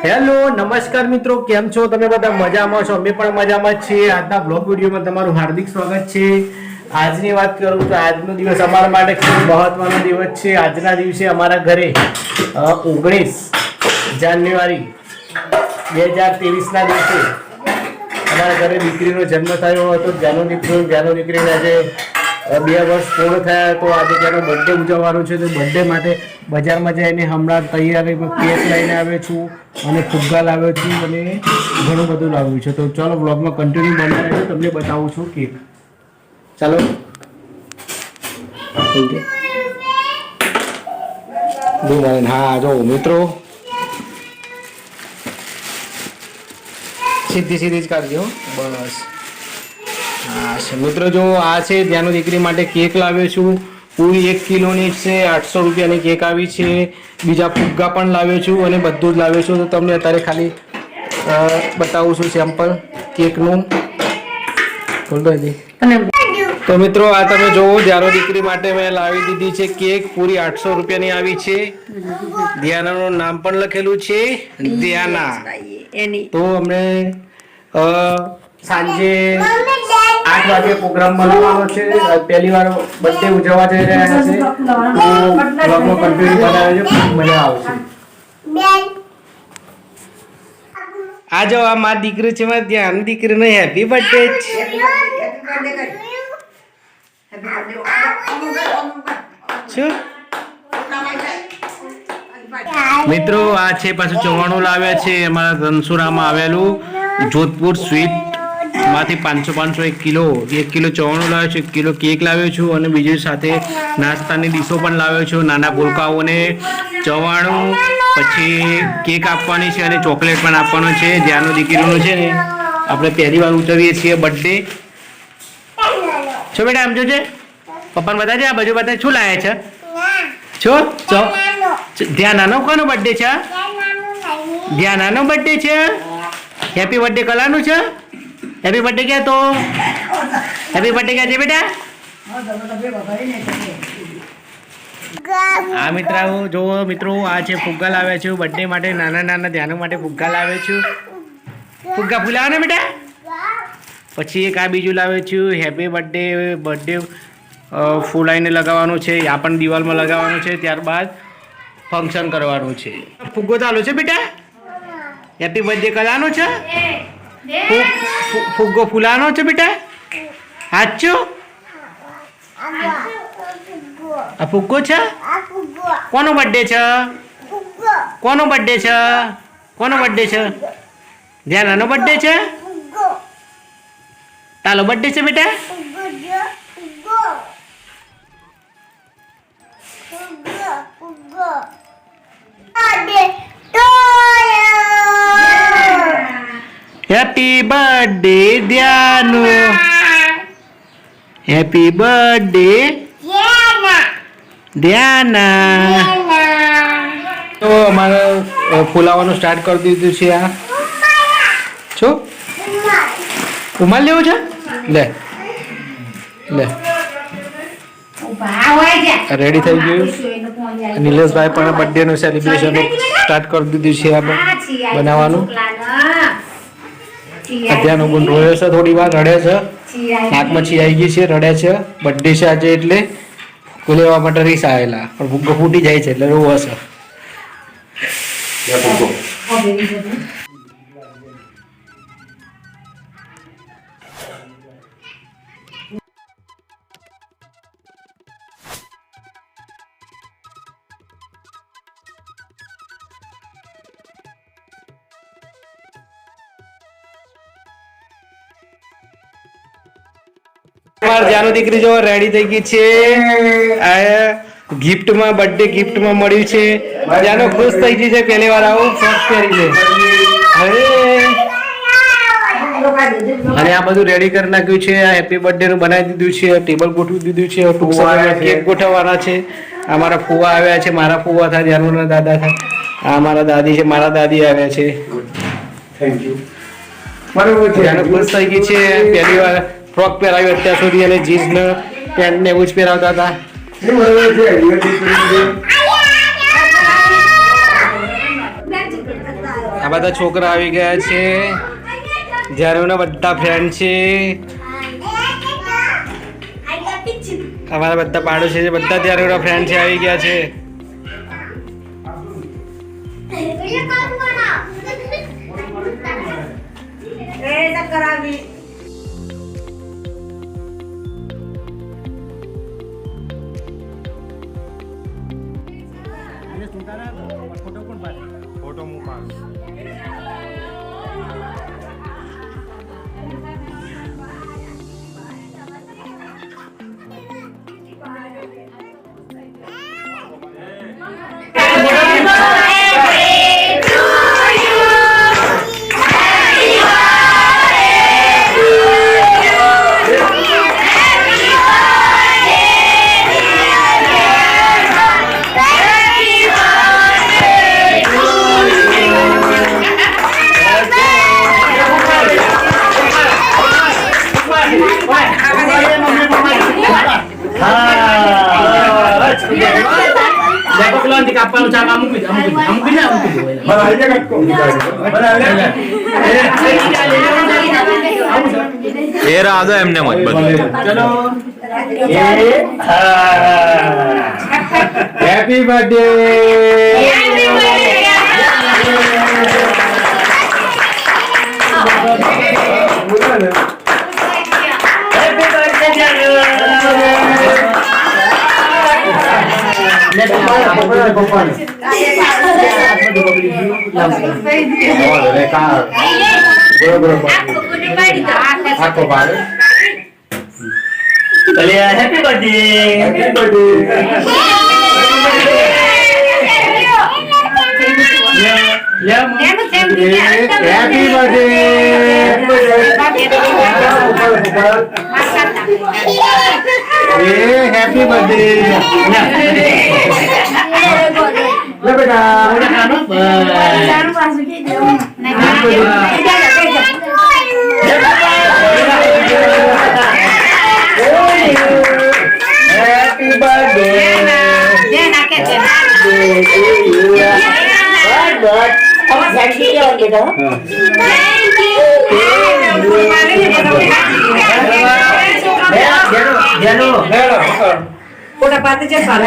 Hello નમસ્કાર મિત્રો, કેમ છો તમે બધા? મજામાં છો? અમે પણ મજામાં જ છીએ. આજના બ્લોગ વિડીયોમાં તમારું હાર્દિક સ્વાગત છે. આજની વાત કરું તો આજનો દિવસ અમારા માટે ખૂબ મહત્વનો દિવસ છે. આજના દિવસે અમારા ઘરે 19 જાન્યુઆરી 2023ના દિવસે અમારા ઘરે દીકરીનો જન્મ થયો હતો. જાનો દીકરીને આજે 2 વર્ષ પૂર્ણ થયા. તો આજે તેનો બર્થડે ઉજવવાનો છે. તો બર્થડે માટે બજારમાં જઈને હમણાં તૈયારી કેક લઈને આવ્યો છું અને ફુગ્ગા લાવ્યો છું અને ઘણું બધું લાવ્યું છે. તો ચાલો બ્લોગમાં કન્ટિન્યુ બનાવી છે, તમને બતાવું છું કેક. ચાલો હા જો મિત્રો, સીધી જ કાઢજો બસ. હા મિત્રો, જો આ છે ત્યાંનો દીકરી માટે કેક લાવ્યો છું. પૂરી 1 કિલોની છે. 800 રૂપિયાની કેક આવી છે. બીજા ફુગ્ગા પણ લાવ્યો છું અને બધું જ લાવ્યો છું. તો તમને અત્યારે ખાલી બતાવું છું સેમ્પલ કેકનું. તો મિત્રો, આ તમે જોવો, જારો દીકરી માટે મેં લાવી દીધી છે કેક. પૂરી 800 રૂપિયાની આવી છે. દિયાનાનું નામ પણ લખેલું છે, દિયાના. તો અમને સાંજે 8 વાગે પ્રોગ્રામ બનાવવાનો છે. પહેલી વાર બર્થડે ઉજવવા જઈ રહ્યા છે. તો બ્લોગનો કન્ટિન્યુ બનાવે છે, ખૂબ મજા આવશે. આ જો આ મારી દીકરી છે, મારી ધ્યાન દીકરીનો હેપી બર્થડે છે. મિત્રો, આ છે પાછું ચવાણું લાવ્યા છે અમારા ધનસુરામાં આવેલું જોધપુર સ્વીટ માંથી 500 1 કિલો ચવાણું લાવ્યો છું, 1 કિલો કેક લાવ્યો છું અને બીજું સાથે નાસ્તાની ડીશો પણ લાવ્યો છું. નાના ભૂલકાઓને ચવાણું, પછી કેક આપવાની છે અને ચોકલેટ પણ આપવાનો છે. જ્યાંનો દીકરીનો છે ને, આપણે પહેલી વાર ઉજવીએ છીએ બર્થડે. છો બેટા, આમ જોજે, પપ્પાને બતાવજે, આ બાજુ બતાવે. શું લાયા છે? છો ધ્યાનાનો કોનો બર્થડે છે? ધ્યાનાનો બર્થડે છે. હેપી બર્થડે કલાનું છે. હેપી બર્થડે ક્યાં? તો હેપી બર્થડે ક્યાં છે બેટા? હા મિત્રો, જો મિત્રો, આ છે ફુગ્ગા લાવ્યા છું બર્થડે માટે. નાના ધ્યાનો માટે ફુગ્ગા લાવ્યા છું. ફુગ્ગા ફૂલાવો ને બેટા. પછી એક આ બીજું લાવ્યું છું, હેપી બર્થડે ફૂલાઈને લગાવવાનું છે. આ પણ દિવાલમાં લગાવવાનું છે. ત્યારબાદ ફંક્શન કરવાનું છે. ફુગ્ગો ચાલુ છે બેટા. હેપી બર્થડે કલાનો છે. ફુગ્ગો ફૂલાનો છે બેટા. હાચો આ ફુગ્ગો છે. કોનો બર્થડે છે? કોનો બર્થડે છે? કોનો બર્થડે છે? ધ્યાનાનો બર્થડે છે. તાલો બર્થડે છે બેટા. Happy birthday Dhyanu. Happy birthday Dhyana. તો અમારે ફૂલાવાનું સ્ટાર્ટ કરી દીધું છે. આ છો ઉમાલ લેવું છે? લે રેડી થઈ ગયું. નિલેશભાઈ પણ બર્થડે નું સેલિબ્રેશન સ્ટાર્ટ કરી દીધું છે. આ બનાવવાનું. અત્યારનો ગુણ રોયો છે, થોડી વાર રડે છે, નાકમાં આવી ગઈ છે, રડે છે. બર્થડે છે આજે એટલે લેવા માટે રીસ આવેલા, પણ ભૂગો ફૂટી જાય છે એટલે રોવો છે. જાનો દીકરી જો રેડી થઈ ગઈ છે. આ ગિફ્ટમાં બર્થડે ગિફ્ટમાં મળ્યું છે. જાનો ખુશ થઈ ગઈ છે. પહેલી વાર આવું ફ્રોક પહેરી છે. અને આ બધું રેડી કરી નાખ્યું છે. આ હેપી બર્થડે નું બનાવી દીધું છે. ટેબલ ગોઠવી દીધું છે. ટૂંક સમયમાં કેક ગોઠવવાના છે. આ મારા ફુવા આવ્યા છે. મારા ફુવા થાય, જાનુના દાદા થાય. આ મારા દાદી છે. મારા દાદી આવ્યા છે. Thank you. બરોબર છે. જાનો ખુશ થઈ ગઈ છે. પહેલી વાર ફ્રોક પહેરાવ્યો અત્યાર સુધી, અને જીન્સ ને પેન્ટ ને એવું જ પહેરાવતા હતા. બધા છોકરા આવી ગયા છે, જ્યારે બધા ફ્રેન્ડ છે, અમારા બધા પાડોશી છે, બધા ત્યારે ફ્રેન્ડ છે આવી ગયા છે. ફોટો મૂકા kapal cakap mungkin era ada emne mat चलो हैप्पी बर्थडे चलिए happy birthday happy birthday happy birthday happy birthday बेटा happy birthday Udah pati cepat.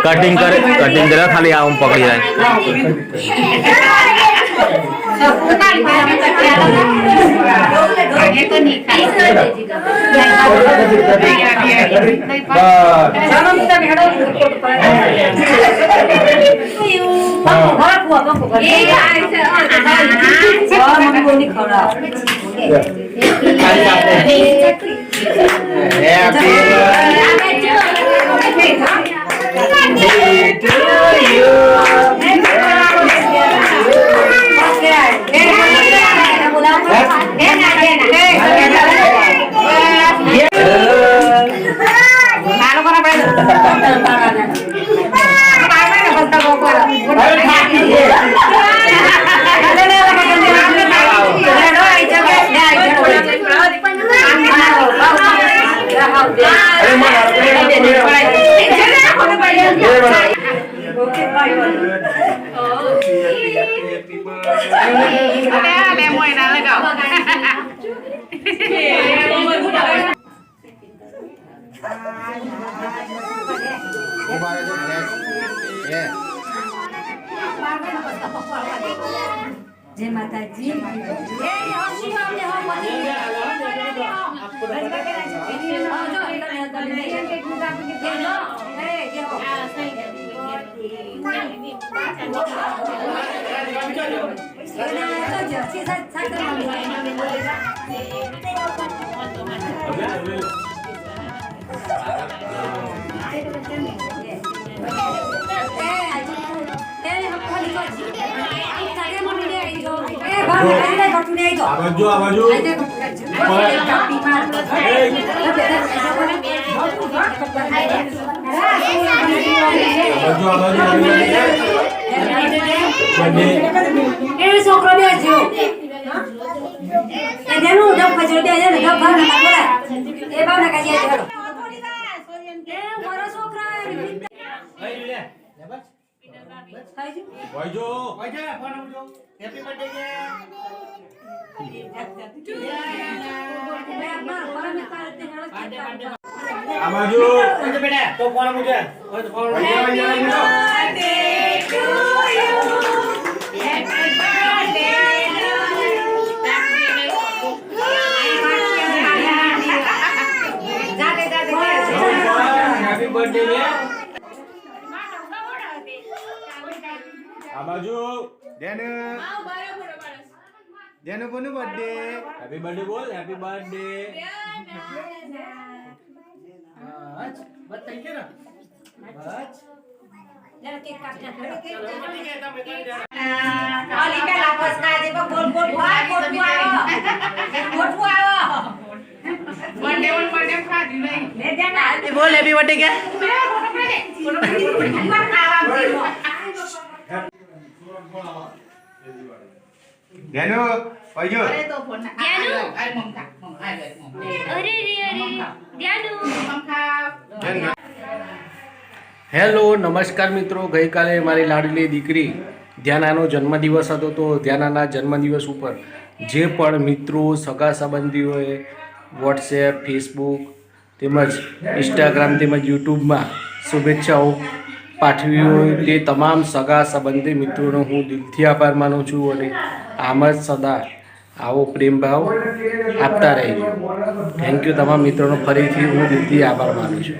Cutting जरा खाली आम पकड़ी जाए जय माता जी હેપી બર્થડે કે આ બાજુ બેટા તો કોણ મુજે હેપી બર્થડે રે આ બાજુ જેનો કોનો બર્થડે હેપી બર્થડે બોલ હેપી બર્થડે બસ થઈ ગયો ને બસ બોલ હેપી બર્થડે કે જેનો ઓજો હેલો નમસ્કાર મિત્રો, ગઈકાલે મારી લાડલી દીકરી ધ્યાનાનો જન્મદિવસ હતો. તો ધ્યાનાના જન્મદિવસ ઉપર જે પણ મિત્રો સગા સંબંધીઓએ વોટ્સએપ, ફેસબુક તેમજ ઇન્સ્ટાગ્રામ તેમજ યુટ્યુબમાં શુભેચ્છાઓ પાઠવી હોય તે તમામ સગા સંબંધી મિત્રોનો હું દિલથી આભાર માનું છું અને આમ જ સદા આવો પ્રેમ ભાવ આપતા રહેજો. થેન્ક યુ તમામ મિત્રોનો ફરીથી હું દિલથી આભાર માનું છું.